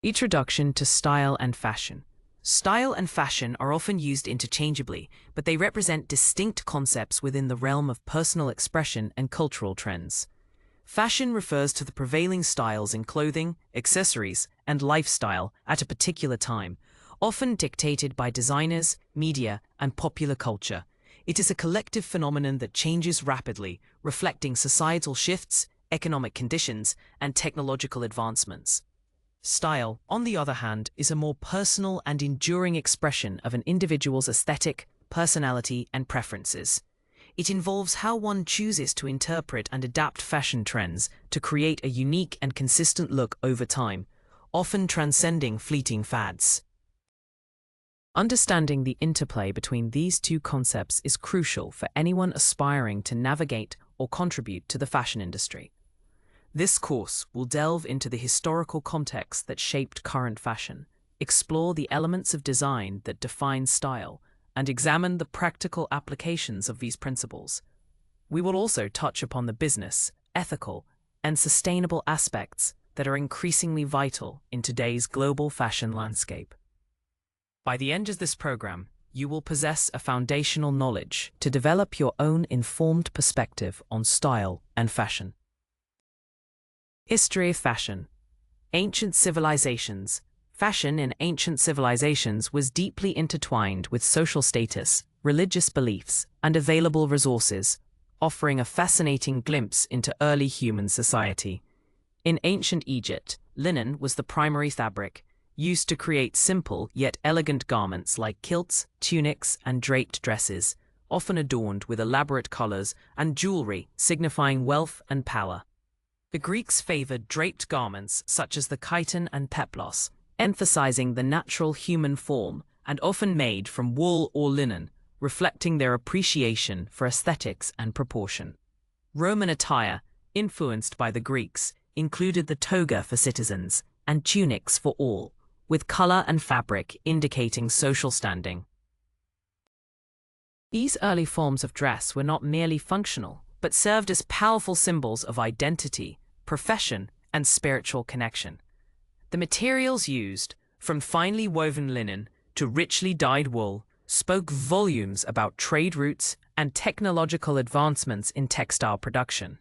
Introduction to style and fashion. Style and fashion are often used interchangeably, but they represent distinct concepts within the realm of personal expression and cultural trends. Fashion refers to the prevailing styles in clothing, accessories, and lifestyle at a particular time, often dictated by designers, media, and popular culture. It is a collective phenomenon that changes rapidly, reflecting societal shifts, economic conditions, and technological advancements. Style, on the other hand, is a more personal and enduring expression of an individual's aesthetic, personality, and preferences. It involves how one chooses to interpret and adapt fashion trends to create a unique and consistent look over time, often transcending fleeting fads. Understanding the interplay between these two concepts is crucial for anyone aspiring to navigate or contribute to the fashion industry. This course will delve into the historical context that shaped current fashion, explore the elements of design that define style, and examine the practical applications of these principles. We will also touch upon the business, ethical, and sustainable aspects that are increasingly vital in today's global fashion landscape. By the end of this program, you will possess a foundational knowledge to develop your own informed perspective on style and fashion. History of fashion. Ancient civilizations. Fashion in ancient civilizations was deeply intertwined with social status, religious beliefs, and available resources, offering a fascinating glimpse into early human society. In ancient Egypt, linen was the primary fabric, used to create simple yet elegant garments like kilts, tunics, and draped dresses, often adorned with elaborate colors and jewelry signifying wealth and power. The Greeks favored draped garments such as the chiton and peplos, emphasizing the natural human form and often made from wool or linen, reflecting their appreciation for aesthetics and proportion. Roman attire, influenced by the Greeks, included the toga for citizens and tunics for all, with color and fabric indicating social standing. These early forms of dress were not merely functional, but served as powerful symbols of identity, profession, and spiritual connection. The materials used, from finely woven linen to richly dyed wool, spoke volumes about trade routes and technological advancements in textile production.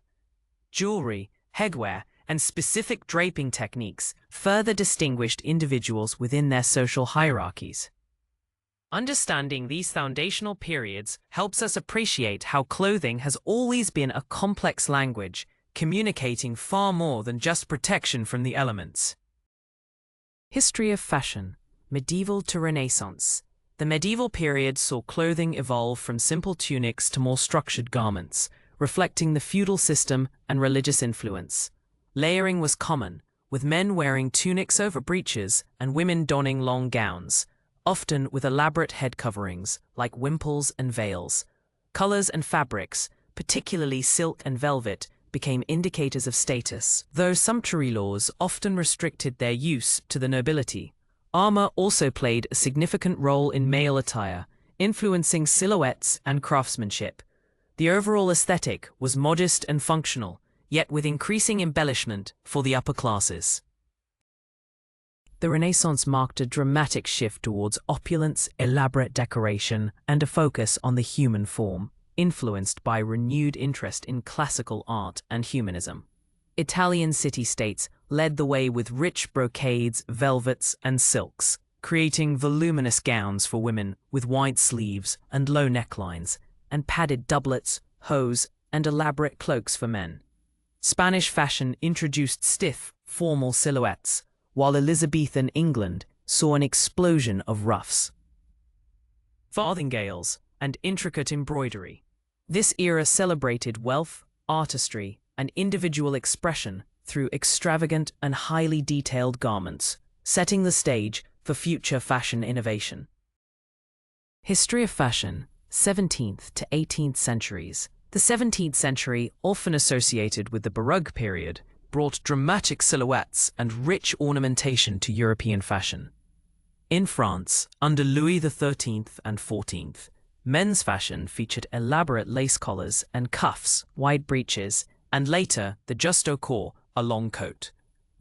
Jewelry, headwear, and specific draping techniques further distinguished individuals within their social hierarchies. Understanding these foundational periods helps us appreciate how clothing has always been a complex language, communicating far more than just protection from the elements. History of fashion, medieval to Renaissance. The medieval period saw clothing evolve from simple tunics to more structured garments, reflecting the feudal system and religious influence. Layering was common, with men wearing tunics over breeches and women donning long gowns, often with elaborate head coverings like wimples and veils. Colors and fabrics, particularly silk and velvet, became indicators of status, though sumptuary laws often restricted their use to the nobility. Armor also played a significant role in male attire, influencing silhouettes and craftsmanship. The overall aesthetic was modest and functional, yet with increasing embellishment for the upper classes. The Renaissance marked a dramatic shift towards opulence, elaborate decoration, and a focus on the human form, influenced by renewed interest in classical art and humanism. Italian city-states led the way with rich brocades, velvets, and silks, creating voluminous gowns for women with wide sleeves and low necklines, and padded doublets, hose, and elaborate cloaks for men. Spanish fashion introduced stiff, formal silhouettes, while Elizabethan England saw an explosion of ruffs, farthingales, and intricate embroidery. This era celebrated wealth, artistry, and individual expression through extravagant and highly detailed garments, setting the stage for future fashion innovation. History of fashion, 17th to 18th centuries. The 17th century, often associated with the Baroque period, brought dramatic silhouettes and rich ornamentation to European fashion. In France, under Louis XIII and XIV, men's fashion featured elaborate lace collars and cuffs, wide breeches, and later the juste au corps, a long coat.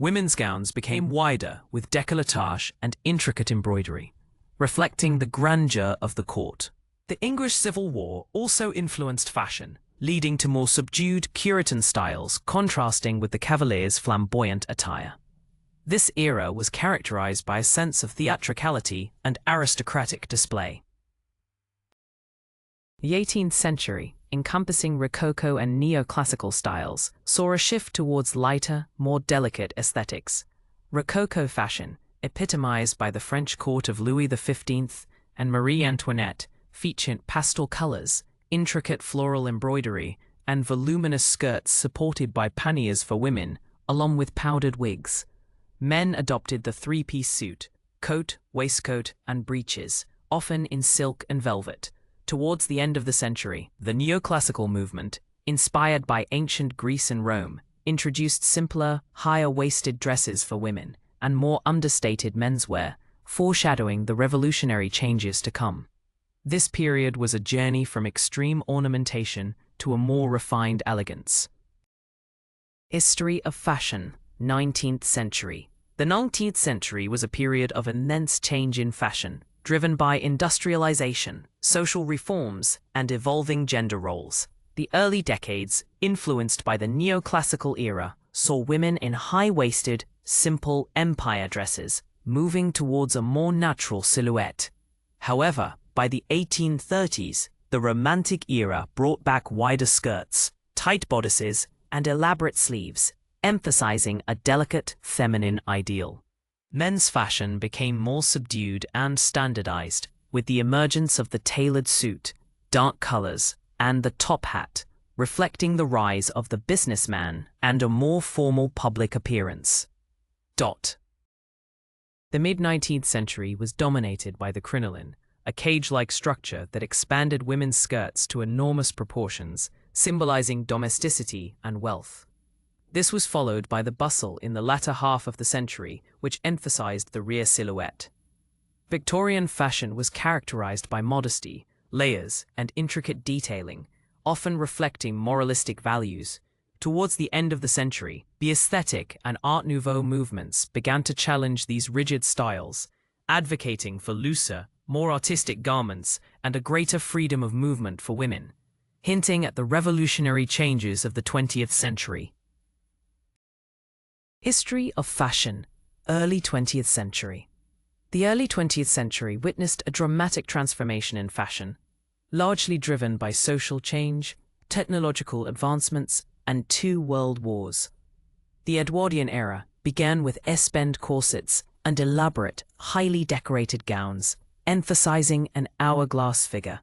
Women's gowns became wider with décolletage and intricate embroidery, reflecting the grandeur of the court. The English Civil War also influenced fashion, leading to more subdued Puritan styles contrasting with the Cavaliers' flamboyant attire. This era was characterized by a sense of theatricality and aristocratic display. The 18th century, encompassing Rococo and neoclassical styles, saw a shift towards lighter, more delicate aesthetics. Rococo fashion, epitomized by the French court of Louis XV and Marie Antoinette, featured pastel colors, intricate floral embroidery, and voluminous skirts supported by panniers for women, along with powdered wigs. Men adopted the three-piece suit, coat, waistcoat, and breeches, often in silk and velvet. Towards the end of the century, the neoclassical movement, inspired by ancient Greece and Rome, introduced simpler, higher-waisted dresses for women and more understated menswear, foreshadowing the revolutionary changes to come. This period was a journey from extreme ornamentation to a more refined elegance. History of fashion, 19th century. The 19th century was a period of immense change in fashion, driven by industrialization, social reforms, and evolving gender roles. The early decades, influenced by the neoclassical era, saw women in high-waisted, simple empire dresses, moving towards a more natural silhouette. However, by the 1830s, the Romantic era brought back wider skirts, tight bodices, and elaborate sleeves, emphasizing a delicate, feminine ideal. Men's fashion became more subdued and standardized, with the emergence of the tailored suit, dark colors, and the top hat, reflecting the rise of the businessman and a more formal public appearance. The mid-19th century was dominated by the crinoline, a cage-like structure that expanded women's skirts to enormous proportions, symbolizing domesticity and wealth. This was followed by the bustle in the latter half of the century, which emphasized the rear silhouette. Victorian fashion was characterized by modesty, layers, and intricate detailing, often reflecting moralistic values. Towards the end of the century, the aesthetic and Art Nouveau movements began to challenge these rigid styles, advocating for looser, more artistic garments and a greater freedom of movement for women, hinting at the revolutionary changes of the 20th century. History of fashion, early 20th century. The early 20th century witnessed a dramatic transformation in fashion, largely driven by social change, technological advancements, and 2 world wars. The Edwardian era began with S-bend corsets and elaborate, highly decorated gowns, emphasizing an hourglass figure.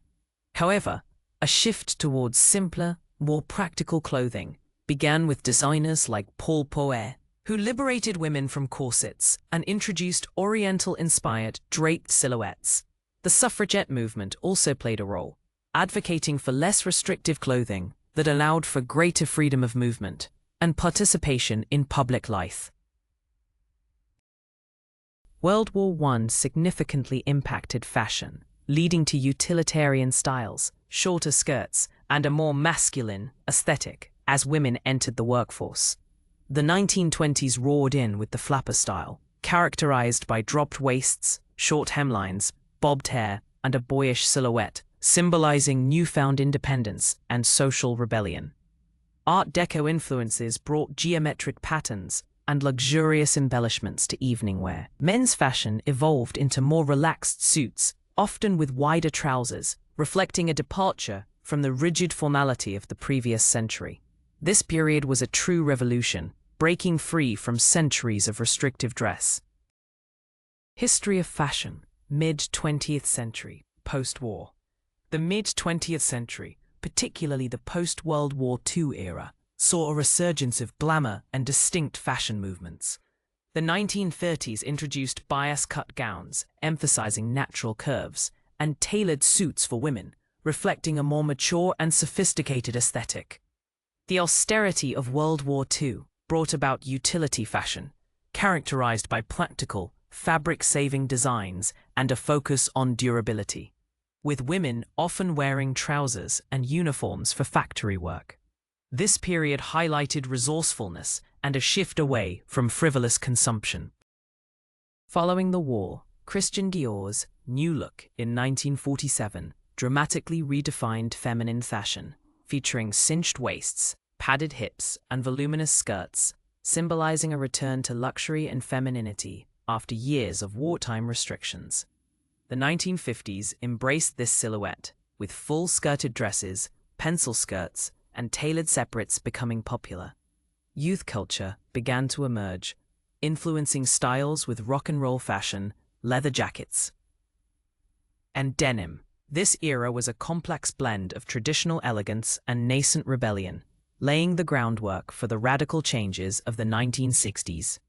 However, a shift towards simpler, more practical clothing began with designers like Paul Poiret, who liberated women from corsets and introduced Oriental-inspired draped silhouettes. The suffragette movement also played a role, advocating for less restrictive clothing that allowed for greater freedom of movement and participation in public life. World War I significantly impacted fashion, leading to utilitarian styles, shorter skirts, and a more masculine aesthetic as women entered the workforce. The 1920s roared in with the flapper style, characterized by dropped waists, short hemlines, bobbed hair, and a boyish silhouette, symbolizing newfound independence and social rebellion. Art Deco influences brought geometric patterns and luxurious embellishments to evening wear. Men's fashion evolved into more relaxed suits, often with wider trousers, reflecting a departure from the rigid formality of the previous century. This period was a true revolution, breaking free from centuries of restrictive dress. History of fashion, mid-20th century, post-war. The mid-20th century, particularly the post-World War II era, saw a resurgence of glamour and distinct fashion movements. The 1930s introduced bias-cut gowns, emphasizing natural curves, and tailored suits for women, reflecting a more mature and sophisticated aesthetic. The austerity of World War II brought about utility fashion, characterized by practical, fabric-saving designs and a focus on durability, with women often wearing trousers and uniforms for factory work. This period highlighted resourcefulness and a shift away from frivolous consumption. Following the war, Christian Dior's new look in 1947 dramatically redefined feminine fashion, featuring cinched waists, padded hips, and voluminous skirts, symbolizing a return to luxury and femininity after years of wartime restrictions. The 1950s embraced this silhouette, with full-skirted dresses, pencil skirts, and tailored separates becoming popular. Youth culture began to emerge, influencing styles with rock and roll fashion, leather jackets, and denim. This era was a complex blend of traditional elegance and nascent rebellion, laying the groundwork for the radical changes of the 1960s.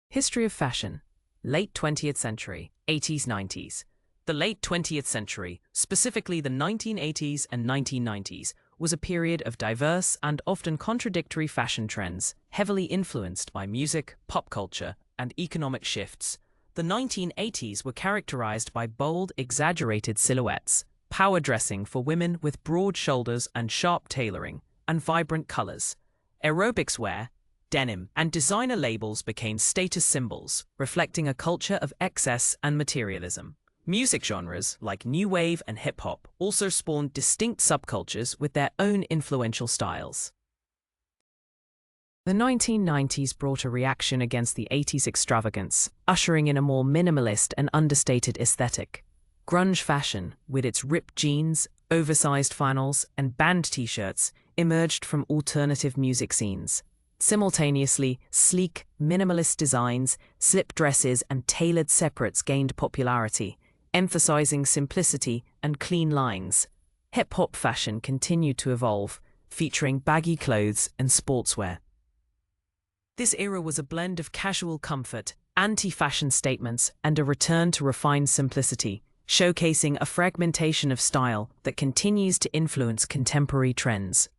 History of fashion. Late 20th century, 80s, 90s. The late 20th century, specifically the 1980s and 1990s, was a period of diverse and often contradictory fashion trends, heavily influenced by music, pop culture, and economic shifts. The 1980s were characterized by bold, exaggerated silhouettes, power dressing for women with broad shoulders and sharp tailoring, and vibrant colors. Aerobics wear, denim, and designer labels became status symbols, reflecting a culture of excess and materialism. Music genres like new wave and hip-hop also spawned distinct subcultures with their own influential styles. The 1990s brought a reaction against the 80s extravagance, ushering in a more minimalist and understated aesthetic. Grunge fashion, with its ripped jeans, oversized flannels, and band t-shirts, emerged from alternative music scenes. Simultaneously, sleek, minimalist designs, slip dresses, and tailored separates gained popularity, emphasizing simplicity and clean lines. Hip-hop fashion continued to evolve, featuring baggy clothes and sportswear. This era was a blend of casual comfort, anti-fashion statements, and a return to refined simplicity, showcasing a fragmentation of style that continues to influence contemporary trends.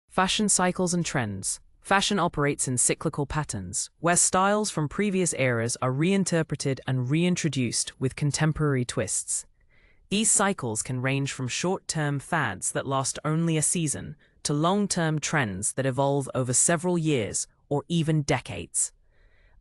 Fashion cycles and trends. Fashion operates in cyclical patterns, where styles from previous eras are reinterpreted and reintroduced with contemporary twists. These cycles can range from short-term fads that last only a season to long-term trends that evolve over several years or even decades.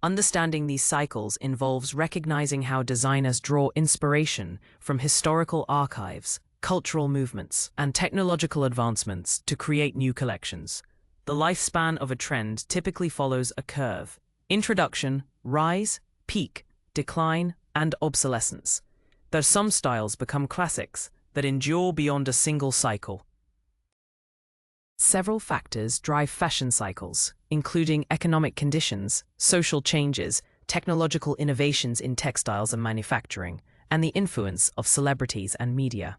Understanding these cycles involves recognizing how designers draw inspiration from historical archives, cultural movements, and technological advancements to create new collections. The lifespan of a trend typically follows a curve: introduction, rise, peak, decline, and obsolescence. Though some styles become classics that endure beyond a single cycle. Several factors drive fashion cycles, including economic conditions, social changes, technological innovations in textiles and manufacturing, and the influence of celebrities and media.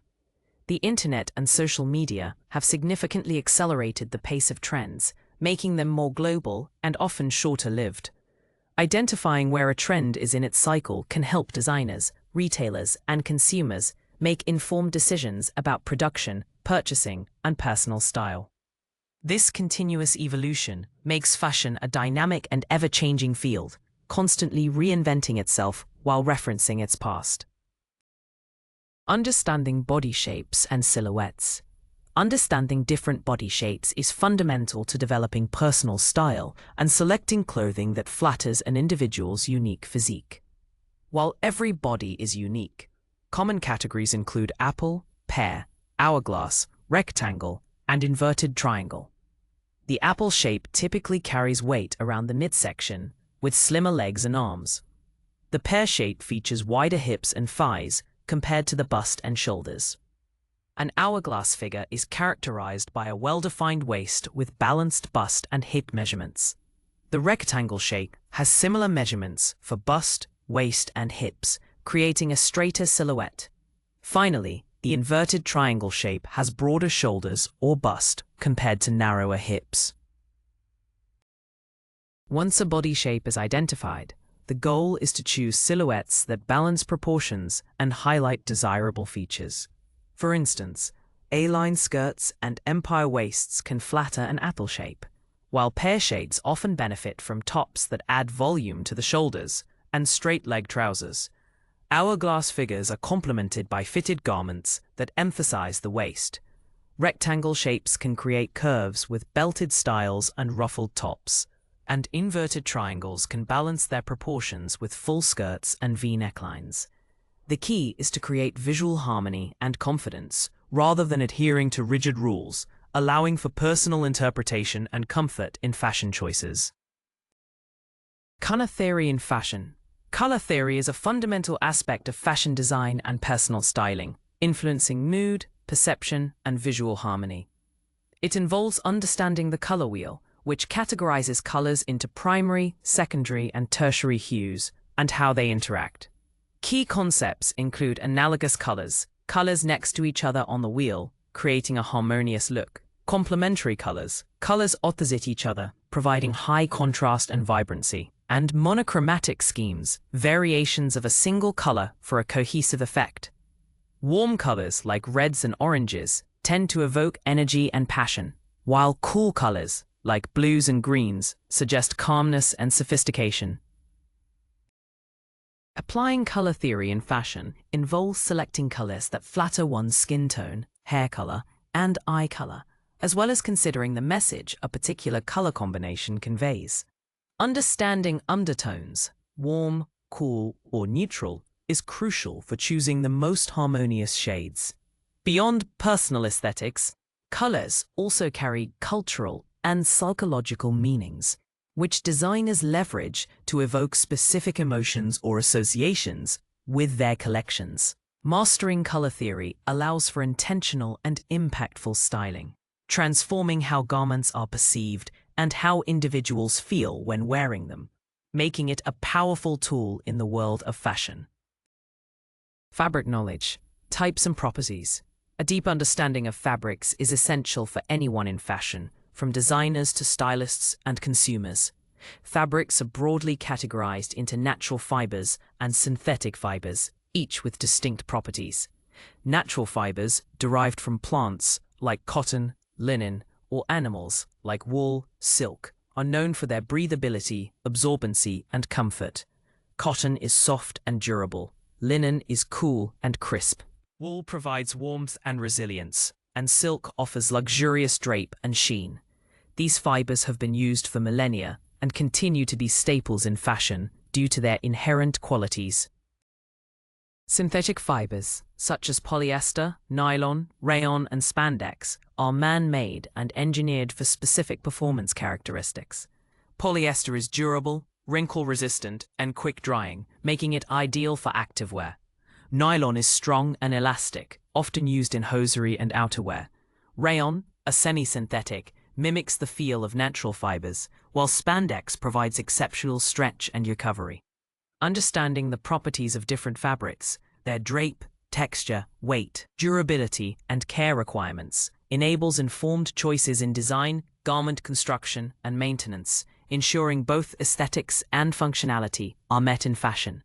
The internet and social media have significantly accelerated the pace of trends, making them more global and often shorter-lived. Identifying where a trend is in its cycle can help designers, retailers, and consumers make informed decisions about production, purchasing, and personal style. This continuous evolution makes fashion a dynamic and ever-changing field, constantly reinventing itself while referencing its past. Understanding body shapes and silhouettes. Understanding different body shapes is fundamental to developing personal style and selecting clothing that flatters an individual's unique physique. While every body is unique, common categories include apple, pear, hourglass, rectangle, and inverted triangle. The apple shape typically carries weight around the midsection, with slimmer legs and arms. The pear shape features wider hips and thighs compared to the bust and shoulders. An hourglass figure is characterized by a well-defined waist with balanced bust and hip measurements. The rectangle shape has similar measurements for bust, waist, and hips, creating a straighter silhouette. Finally, the inverted triangle shape has broader shoulders or bust compared to narrower hips. Once a body shape is identified, the goal is to choose silhouettes that balance proportions and highlight desirable features. For instance, A-line skirts and empire waists can flatter an apple shape, while pear shapes often benefit from tops that add volume to the shoulders and straight-leg trousers. Hourglass figures are complemented by fitted garments that emphasize the waist. Rectangle shapes can create curves with belted styles and ruffled tops, and inverted triangles can balance their proportions with full skirts and V necklines. The key is to create visual harmony and confidence rather than adhering to rigid rules, allowing for personal interpretation and comfort in fashion choices. Color theory in fashion. Color theory is a fundamental aspect of fashion design and personal styling, influencing mood, perception, and visual harmony. It involves understanding the color wheel, which categorizes colors into primary, secondary, and tertiary hues, and how they interact. Key concepts include analogous colors, colors next to each other on the wheel, creating a harmonious look; complementary colors, colors opposite each other, providing high contrast and vibrancy; and monochromatic schemes, variations of a single color for a cohesive effect. Warm colors like reds and oranges tend to evoke energy and passion, while cool colors like blues and greens suggest calmness and sophistication. Applying color theory in fashion involves selecting colors that flatter one's skin tone, hair color, and eye color, as well as considering the message a particular color combination conveys. Understanding undertones, warm, cool, or neutral, is crucial for choosing the most harmonious shades. Beyond personal aesthetics, colors also carry cultural and psychological meanings, which designers leverage to evoke specific emotions or associations with their collections. Mastering color theory allows for intentional and impactful styling, transforming how garments are perceived and how individuals feel when wearing them, making it a powerful tool in the world of fashion. Fabric knowledge, types and properties. A deep understanding of fabrics is essential for anyone in fashion, from designers to stylists and consumers. Fabrics are broadly categorized into natural fibers and synthetic fibers, each with distinct properties. Natural fibers, derived from plants like cotton, linen, or animals like wool, silk, are known for their breathability, absorbency, and comfort. Cotton is soft and durable. Linen is cool and crisp. Wool provides warmth and resilience, and silk offers luxurious drape and sheen. These fibers have been used for millennia and continue to be staples in fashion due to their inherent qualities. Synthetic fibers, such as polyester, nylon, rayon, and spandex, are man-made and engineered for specific performance characteristics. Polyester is durable, wrinkle-resistant, and quick-drying, making it ideal for activewear. Nylon is strong and elastic, often used in hosiery and outerwear. Rayon, a semi-synthetic, mimics the feel of natural fibers, while spandex provides exceptional stretch and recovery. Understanding the properties of different fabrics, their drape, texture, weight, durability, and care requirements, enables informed choices in design, garment construction, and maintenance, ensuring both aesthetics and functionality are met in fashion.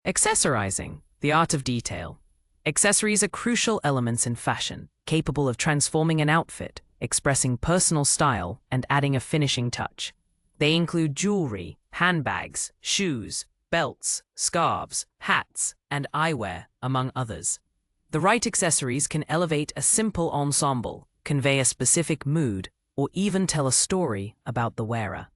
Accessorizing, the art of detail. Accessories are crucial elements in fashion, capable of transforming an outfit, expressing personal style, and adding a finishing touch. They include jewelry, handbags, shoes, belts, scarves, hats, and eyewear, among others. The right accessories can elevate a simple ensemble, convey a specific mood, or even tell a story about the wearer.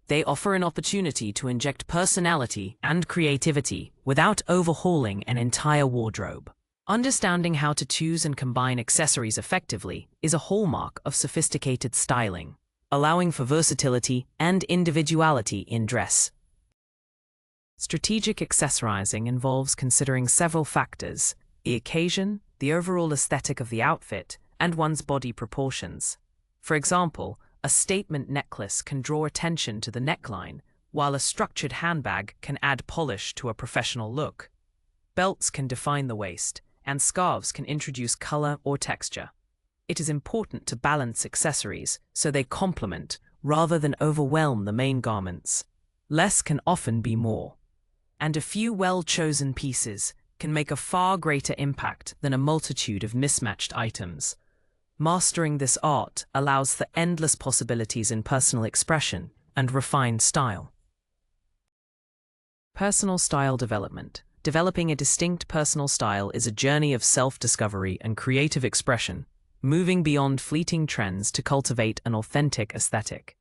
They offer an opportunity to inject personality and creativity without overhauling an entire wardrobe. Understanding how to choose and combine accessories effectively is a hallmark of sophisticated styling, allowing for versatility and individuality in dress. Strategic accessorizing involves considering several factors: the occasion, the overall aesthetic of the outfit, and one's body proportions. For example, a statement necklace can draw attention to the neckline, while a structured handbag can add polish to a professional look. Belts can define the waist, and scarves can introduce color or texture. It is important to balance accessories so they complement rather than overwhelm the main garments. Less can often be more, and a few well-chosen pieces can make a far greater impact than a multitude of mismatched items. Mastering this art allows for endless possibilities in personal expression and refined style. Personal style development. Developing a distinct personal style is a journey of self-discovery and creative expression, moving beyond fleeting trends to cultivate an authentic aesthetic.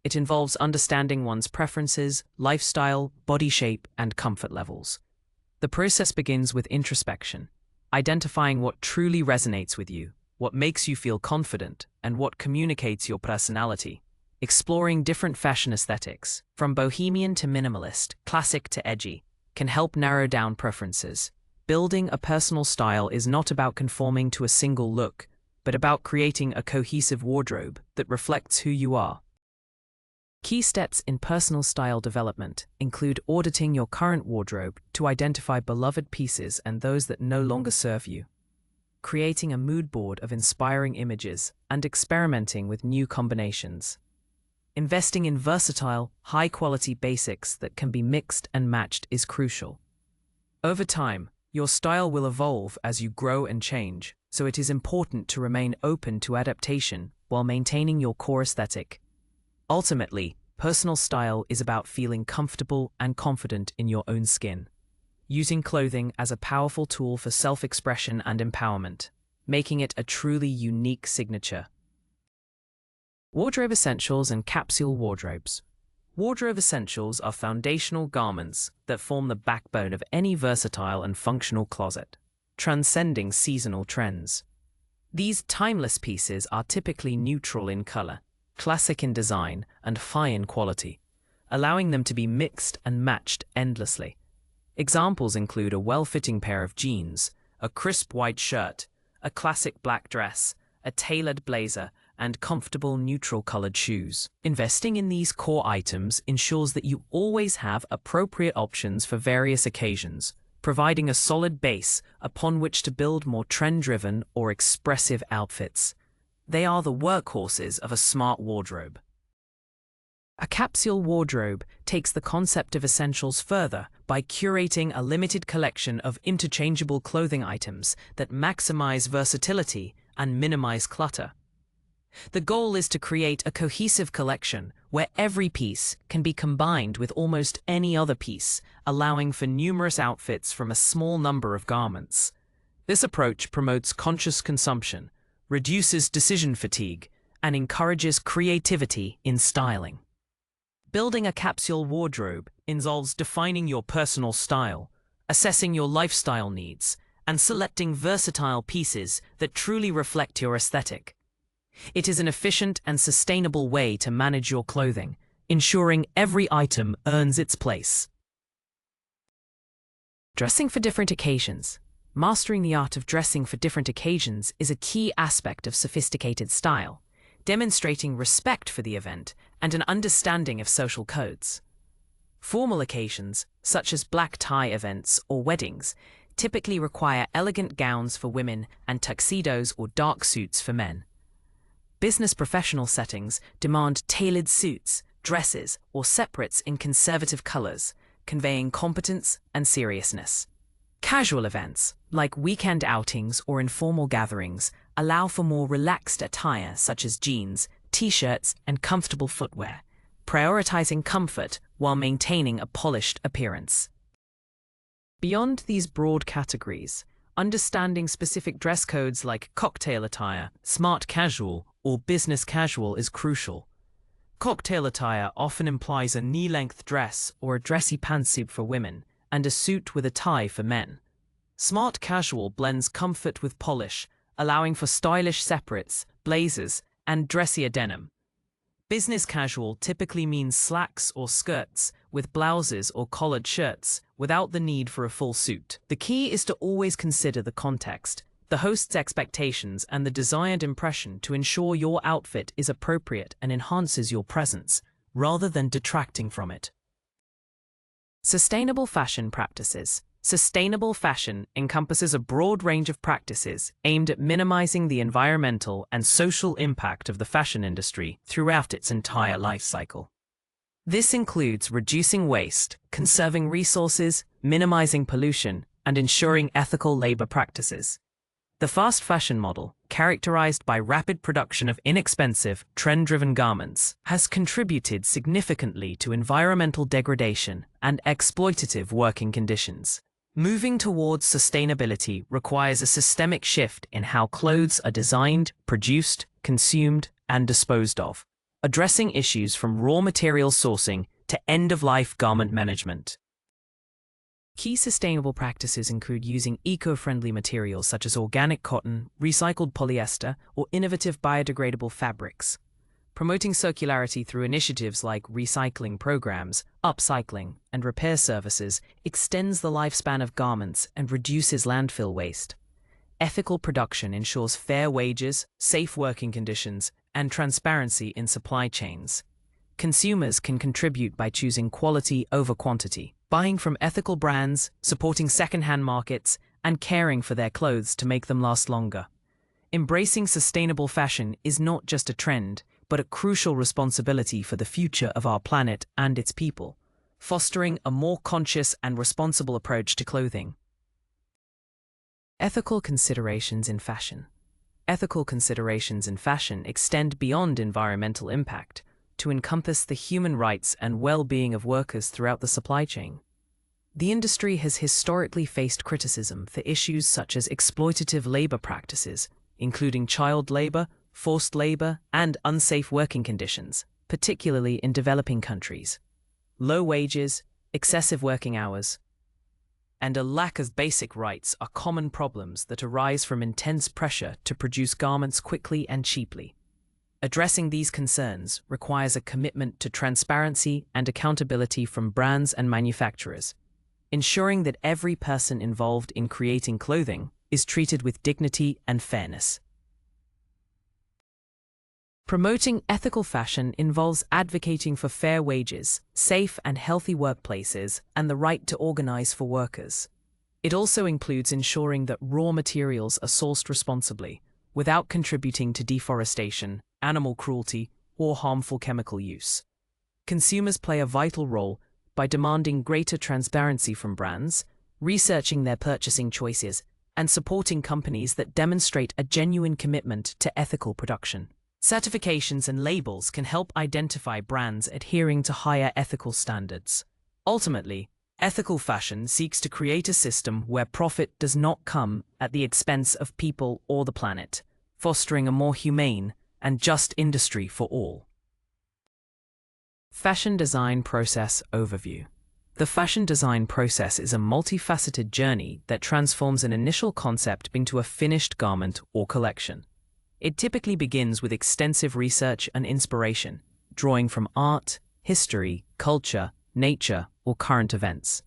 It involves understanding one's preferences, lifestyle, body shape, and comfort levels. The process begins with introspection, identifying what truly resonates with you, what makes you feel confident, and what communicates your personality. Exploring different fashion aesthetics, from bohemian to minimalist, classic to edgy, can help narrow down preferences. Building a personal style is not about conforming to a single look, but about creating a cohesive wardrobe that reflects who you are. Key steps in personal style development include auditing your current wardrobe to identify beloved pieces and those that no longer serve you, creating a mood board of inspiring images, and experimenting with new combinations. Investing in versatile, high-quality basics that can be mixed and matched is crucial. Over time, your style will evolve as you grow and change, so it is important to remain open to adaptation while maintaining your core aesthetic. Ultimately, personal style is about feeling comfortable and confident in your own skin, using clothing as a powerful tool for self-expression and empowerment, making it a truly unique signature. Wardrobe essentials and capsule wardrobes. Wardrobe essentials are foundational garments that form the backbone of any versatile and functional closet, transcending seasonal trends. These timeless pieces are typically neutral in color, classic in design, and high in quality, allowing them to be mixed and matched endlessly. Examples include a well-fitting pair of jeans, a crisp white shirt, a classic black dress, a tailored blazer, and comfortable neutral-colored shoes. Investing in these core items ensures that you always have appropriate options for various occasions, providing a solid base upon which to build more trend-driven or expressive outfits. They are the workhorses of a smart wardrobe. A capsule wardrobe takes the concept of essentials further by curating a limited collection of interchangeable clothing items that maximize versatility and minimize clutter. The goal is to create a cohesive collection where every piece can be combined with almost any other piece, allowing for numerous outfits from a small number of garments. This approach promotes conscious consumption, reduces decision fatigue, and encourages creativity in styling. Building a capsule wardrobe involves defining your personal style, assessing your lifestyle needs, and selecting versatile pieces that truly reflect your aesthetic. It is an efficient and sustainable way to manage your clothing, ensuring every item earns its place. Dressing for different occasions. Mastering the art of dressing for different occasions is a key aspect of sophisticated style, demonstrating respect for the event and an understanding of social codes. Formal occasions, such as black tie events or weddings, typically require elegant gowns for women and tuxedos or dark suits for men. Business professional settings demand tailored suits, dresses, or separates in conservative colors, conveying competence and seriousness. Casual events, like weekend outings or informal gatherings, allow for more relaxed attire such as jeans, t-shirts, and comfortable footwear, prioritizing comfort while maintaining a polished appearance. Beyond these broad categories, understanding specific dress codes like cocktail attire, smart casual, or business casual is crucial. Cocktail attire often implies a knee-length dress or a dressy pantsuit for women, and a suit with a tie for men. Smart casual blends comfort with polish, allowing for stylish separates, blazers, and dressier denim. Business casual typically means slacks or skirts, with blouses or collared shirts, without the need for a full suit. The key is to always consider the context, the host's expectations, and the desired impression to ensure your outfit is appropriate and enhances your presence, rather than detracting from it. Sustainable fashion practices. Sustainable fashion encompasses a broad range of practices aimed at minimizing the environmental and social impact of the fashion industry throughout its entire life cycle. This includes reducing waste, conserving resources, minimizing pollution, and ensuring ethical labor practices. The fast fashion model, characterized by rapid production of inexpensive, trend-driven garments, has contributed significantly to environmental degradation and exploitative working conditions. Moving towards sustainability requires a systemic shift in how clothes are designed, produced, consumed, and disposed of, addressing issues from raw material sourcing to end-of-life garment management. Key sustainable practices include using eco-friendly materials such as organic cotton, recycled polyester, or innovative biodegradable fabrics. Promoting circularity through initiatives like recycling programs, upcycling, and repair services extends the lifespan of garments and reduces landfill waste. Ethical production ensures fair wages, safe working conditions, and transparency in supply chains. Consumers can contribute by choosing quality over quantity, buying from ethical brands, supporting second-hand markets, and caring for their clothes to make them last longer. Embracing sustainable fashion is not just a trend, but a crucial responsibility for the future of our planet and its people, fostering a more conscious and responsible approach to clothing. Ethical considerations in fashion. Ethical considerations in fashion extend beyond environmental impact to encompass the human rights and well-being of workers throughout the supply chain. The industry has historically faced criticism for issues such as exploitative labor practices, including child labor, forced labor, and unsafe working conditions, particularly in developing countries. Low wages, excessive working hours, and a lack of basic rights are common problems that arise from intense pressure to produce garments quickly and cheaply. Addressing these concerns requires a commitment to transparency and accountability from brands and manufacturers, ensuring that every person involved in creating clothing is treated with dignity and fairness. Promoting ethical fashion involves advocating for fair wages, safe and healthy workplaces, and the right to organize for workers. It also includes ensuring that raw materials are sourced responsibly, without contributing to deforestation, animal cruelty, or harmful chemical use. Consumers play a vital role by demanding greater transparency from brands, researching their purchasing choices, and supporting companies that demonstrate a genuine commitment to ethical production. Certifications and labels can help identify brands adhering to higher ethical standards. Ultimately, ethical fashion seeks to create a system where profit does not come at the expense of people or the planet, fostering a more humane and just industry for all. Fashion design process overview. The fashion design process is a multifaceted journey that transforms an initial concept into a finished garment or collection. It typically begins with extensive research and inspiration, drawing from art, history, culture, nature, or current events.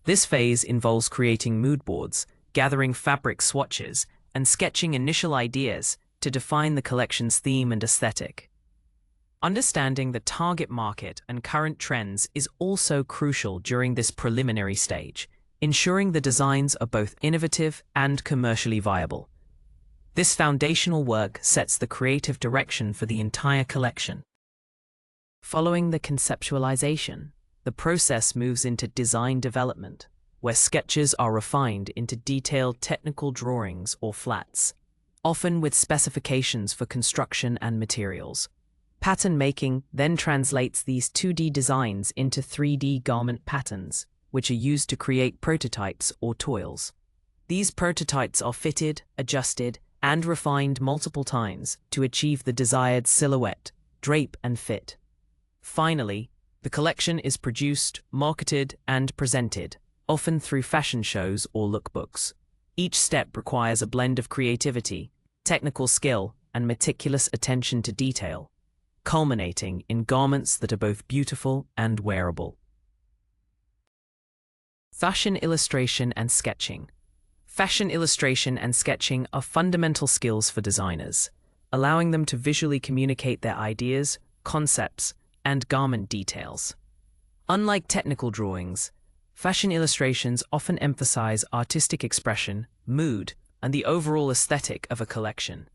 This phase involves creating mood boards, gathering fabric swatches, and sketching initial ideas to define the collection's theme and aesthetic. Understanding the target market and current trends is also crucial during this preliminary stage, ensuring the designs are both innovative and commercially viable. This foundational work sets the creative direction for the entire collection. Following the conceptualization, the process moves into design development, where sketches are refined into detailed technical drawings or flats, often with specifications for construction and materials. Pattern making then translates these 2D designs into 3D garment patterns, which are used to create prototypes or toils. These prototypes are fitted, adjusted, and refined multiple times to achieve the desired silhouette, drape, and fit. Finally, the collection is produced, marketed, and presented, often through fashion shows or lookbooks. Each step requires a blend of creativity, technical skill, and meticulous attention to detail, culminating in garments that are both beautiful and wearable. Fashion illustration and sketching. Fashion illustration and sketching are fundamental skills for designers, allowing them to visually communicate their ideas, concepts, and garment details. Unlike technical drawings, fashion illustrations often emphasize artistic expression, mood, and the overall aesthetic of a collection.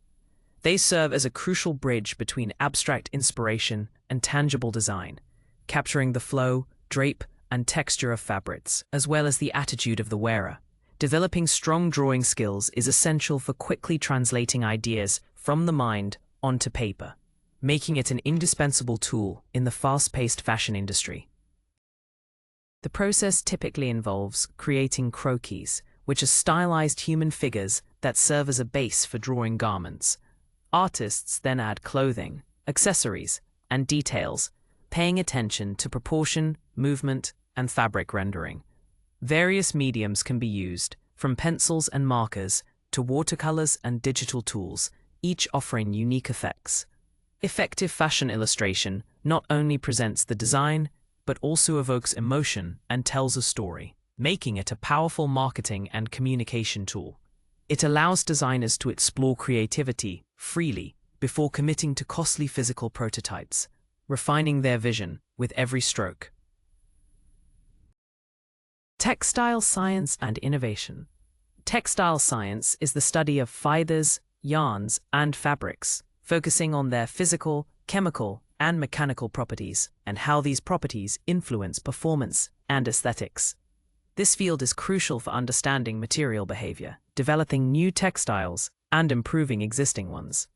They serve as a crucial bridge between abstract inspiration and tangible design, capturing the flow, drape, and texture of fabrics, as well as the attitude of the wearer. Developing strong drawing skills is essential for quickly translating ideas from the mind onto paper, making it an indispensable tool in the fast-paced fashion industry. The process typically involves creating croquis, which are stylized human figures that serve as a base for drawing garments. Artists then add clothing, accessories, and details, paying attention to proportion, movement, and fabric rendering. Various mediums can be used, from pencils and markers to watercolors and digital tools, each offering unique effects. Effective fashion illustration not only presents the design, but also evokes emotion and tells a story, making it a powerful marketing and communication tool. It allows designers to explore creativity freely before committing to costly physical prototypes, refining their vision with every stroke. Textile science and innovation. Textile science is the study of fibers, yarns, and fabrics, focusing on their physical, chemical, and mechanical properties, and how these properties influence performance and aesthetics. This field is crucial for understanding material behavior, developing new textiles, and improving existing ones.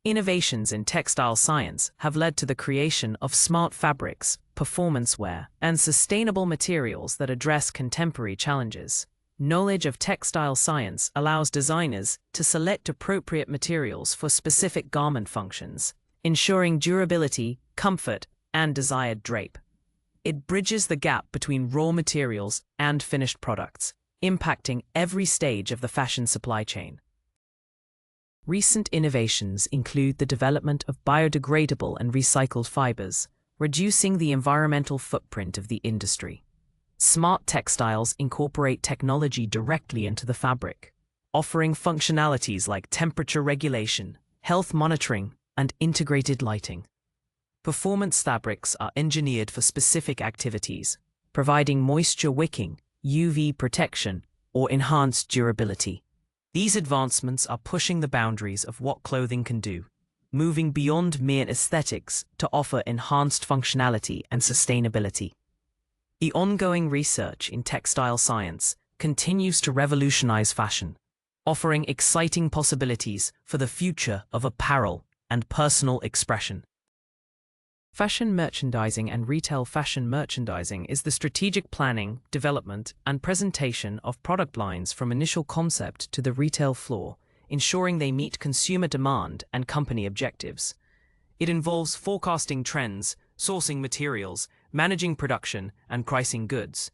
Innovations in textile science have led to the creation of smart fabrics, performance wear, and sustainable materials that address contemporary challenges. Knowledge of textile science allows designers to select appropriate materials for specific garment functions, ensuring durability, comfort, and desired drape. It bridges the gap between raw materials and finished products, impacting every stage of the fashion supply chain. Recent innovations include the development of biodegradable and recycled fibers, reducing the environmental footprint of the industry. Smart textiles incorporate technology directly into the fabric, offering functionalities like temperature regulation, health monitoring, and integrated lighting. Performance fabrics are engineered for specific activities, providing moisture wicking, UV protection, or enhanced durability. These advancements are pushing the boundaries of what clothing can do, moving beyond mere aesthetics to offer enhanced functionality and sustainability. The ongoing research in textile science continues to revolutionize fashion, offering exciting possibilities for the future of apparel and personal expression. Fashion merchandising and retail fashion merchandising is the strategic planning, development, and presentation of product lines from initial concept to the retail floor, ensuring they meet consumer demand and company objectives. It involves forecasting trends, sourcing materials, managing production, and pricing goods.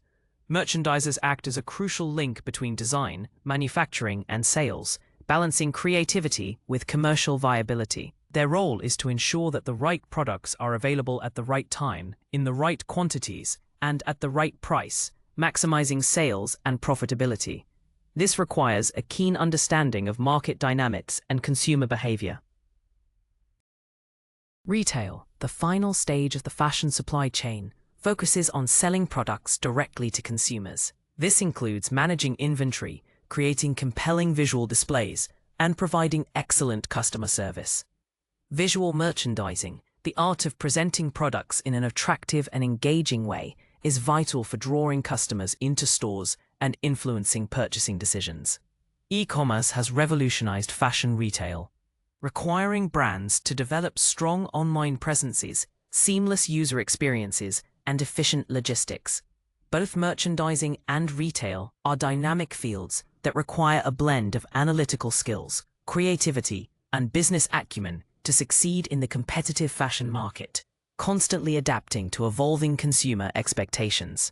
Merchandisers act as a crucial link between design, manufacturing, and sales, balancing creativity with commercial viability. Their role is to ensure that the right products are available at the right time, in the right quantities, and at the right price, maximizing sales and profitability. This requires a keen understanding of market dynamics and consumer behavior. Retail, the final stage of the fashion supply chain, focuses on selling products directly to consumers. This includes managing inventory, creating compelling visual displays, and providing excellent customer service. Visual merchandising, the art of presenting products in an attractive and engaging way, is vital for drawing customers into stores and influencing purchasing decisions. E-commerce has revolutionized fashion retail, requiring brands to develop strong online presences, seamless user experiences, and efficient logistics. Both merchandising and retail are dynamic fields that require a blend of analytical skills, creativity, and business acumen to succeed in the competitive fashion market, constantly adapting to evolving consumer expectations.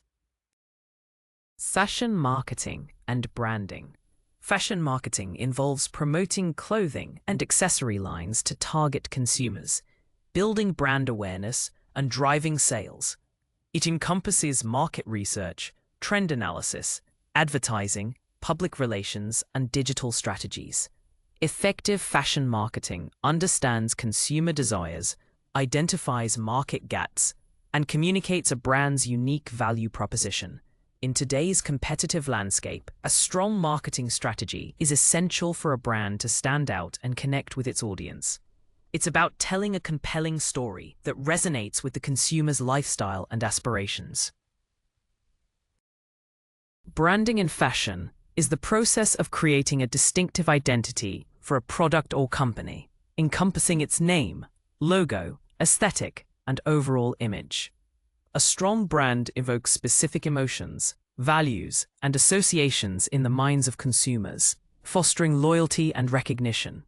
Fashion marketing and branding. Fashion marketing involves promoting clothing and accessory lines to target consumers, building brand awareness, and driving sales. It encompasses market research, trend analysis, advertising, public relations, and digital strategies. Effective fashion marketing understands consumer desires, identifies market gaps, and communicates a brand's unique value proposition. In today's competitive landscape, a strong marketing strategy is essential for a brand to stand out and connect with its audience. It's about telling a compelling story that resonates with the consumer's lifestyle and aspirations. Branding in fashion is the process of creating a distinctive identity for a product or company, encompassing its name, logo, aesthetic, and overall image. A strong brand evokes specific emotions, values, and associations in the minds of consumers, fostering loyalty and recognition.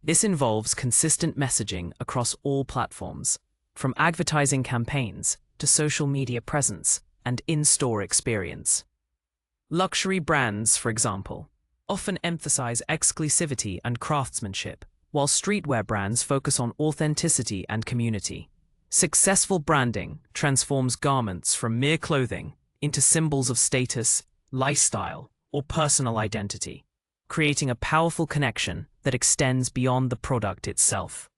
This involves consistent messaging across all platforms, from advertising campaigns to social media presence and in-store experience. Luxury brands, for example, often emphasize exclusivity and craftsmanship, while streetwear brands focus on authenticity and community. Successful branding transforms garments from mere clothing into symbols of status, lifestyle, or personal identity, creating a powerful connection that extends beyond the product itself.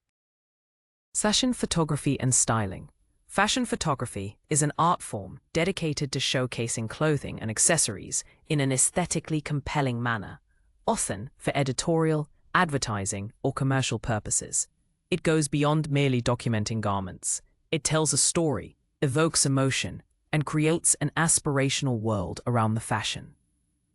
Fashion photography and styling. Fashion photography is an art form dedicated to showcasing clothing and accessories in an aesthetically compelling manner, often for editorial, advertising, or commercial purposes. It goes beyond merely documenting garments. It tells a story, evokes emotion, and creates an aspirational world around the fashion.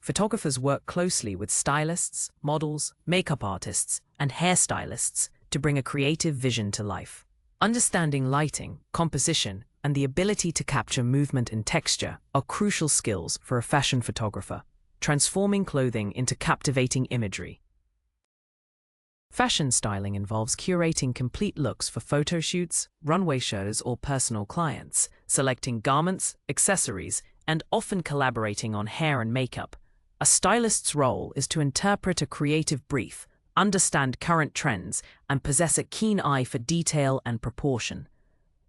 Photographers work closely with stylists, models, makeup artists, and hairstylists to bring a creative vision to life. Understanding lighting, composition, and the ability to capture movement and texture are crucial skills for a fashion photographer, transforming clothing into captivating imagery. Fashion styling involves curating complete looks for photo shoots, runway shows, or personal clients, selecting garments, accessories, and often collaborating on hair and makeup. A stylist's role is to interpret a creative brief, understand current trends, and possess a keen eye for detail and proportion.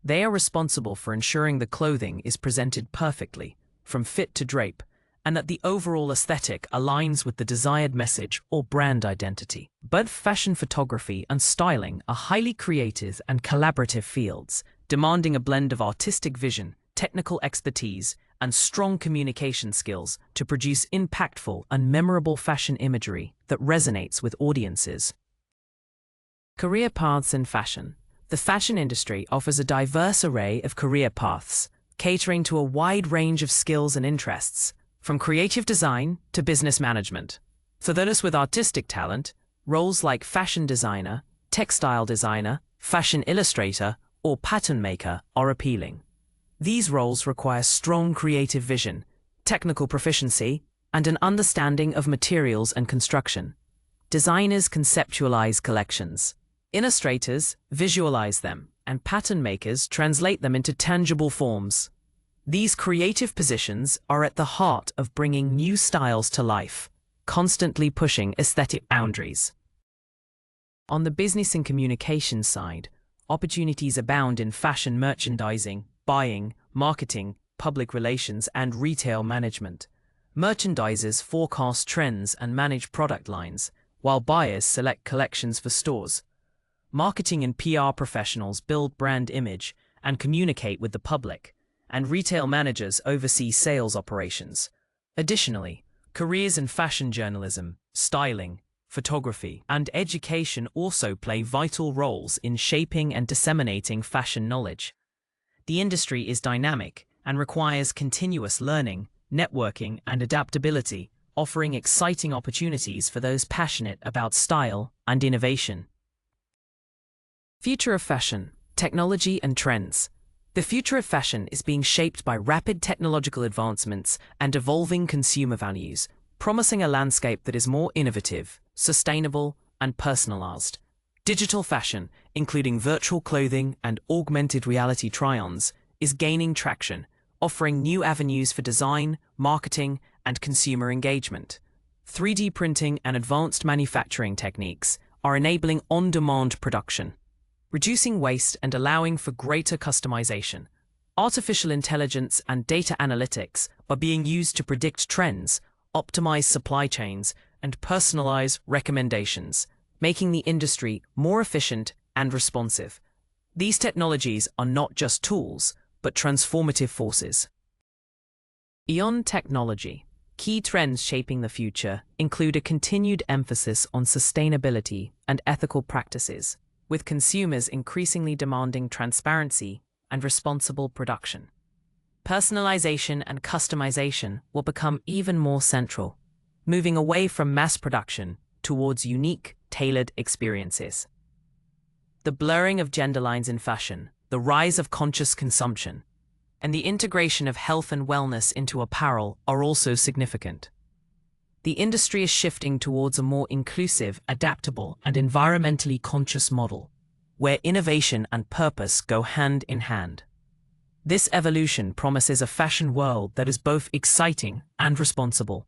They are responsible for ensuring the clothing is presented perfectly, from fit to drape, and that the overall aesthetic aligns with the desired message or brand identity. Both fashion photography and styling are highly creative and collaborative fields, demanding a blend of artistic vision, technical expertise, and strong communication skills to produce impactful and memorable fashion imagery that resonates with audiences. Career paths in fashion. The fashion industry offers a diverse array of career paths, catering to a wide range of skills and interests, from creative design to business management. For those with artistic talent, roles like fashion designer, textile designer, fashion illustrator, or pattern maker are appealing. These roles require strong creative vision, technical proficiency, and an understanding of materials and construction. Designers conceptualize collections. Illustrators visualize them, and pattern makers translate them into tangible forms. These creative positions are at the heart of bringing new styles to life, constantly pushing aesthetic boundaries. On the business and communication side, opportunities abound in fashion merchandising, buying, marketing, public relations, and retail management. Merchandisers forecast trends and manage product lines, while buyers select collections for stores. Marketing and PR professionals build brand image and communicate with the public, and retail managers oversee sales operations. Additionally, careers in fashion journalism, styling, photography, and education also play vital roles in shaping and disseminating fashion knowledge. The industry is dynamic and requires continuous learning, networking, and adaptability, offering exciting opportunities for those passionate about style and innovation. Future of fashion, technology and trends. The future of fashion is being shaped by rapid technological advancements and evolving consumer values, promising a landscape that is more innovative, sustainable, and personalized. Digital fashion, including virtual clothing and augmented reality try-ons, is gaining traction, offering new avenues for design, marketing, and consumer engagement. 3D printing and advanced manufacturing techniques are enabling on-demand production, reducing waste and allowing for greater customization. Artificial intelligence and data analytics are being used to predict trends, optimize supply chains, and personalize recommendations, making the industry more efficient and responsive. These technologies are not just tools, but transformative forces. Beyond technology, key trends shaping the future include a continued emphasis on sustainability and ethical practices, with consumers increasingly demanding transparency and responsible production. Personalization and customization will become even more central, moving away from mass production towards unique, tailored experiences. The blurring of gender lines in fashion, the rise of conscious consumption, and the integration of health and wellness into apparel are also significant. The industry is shifting towards a more inclusive, adaptable, and environmentally conscious model, where innovation and purpose go hand in hand. This evolution promises a fashion world that is both exciting and responsible.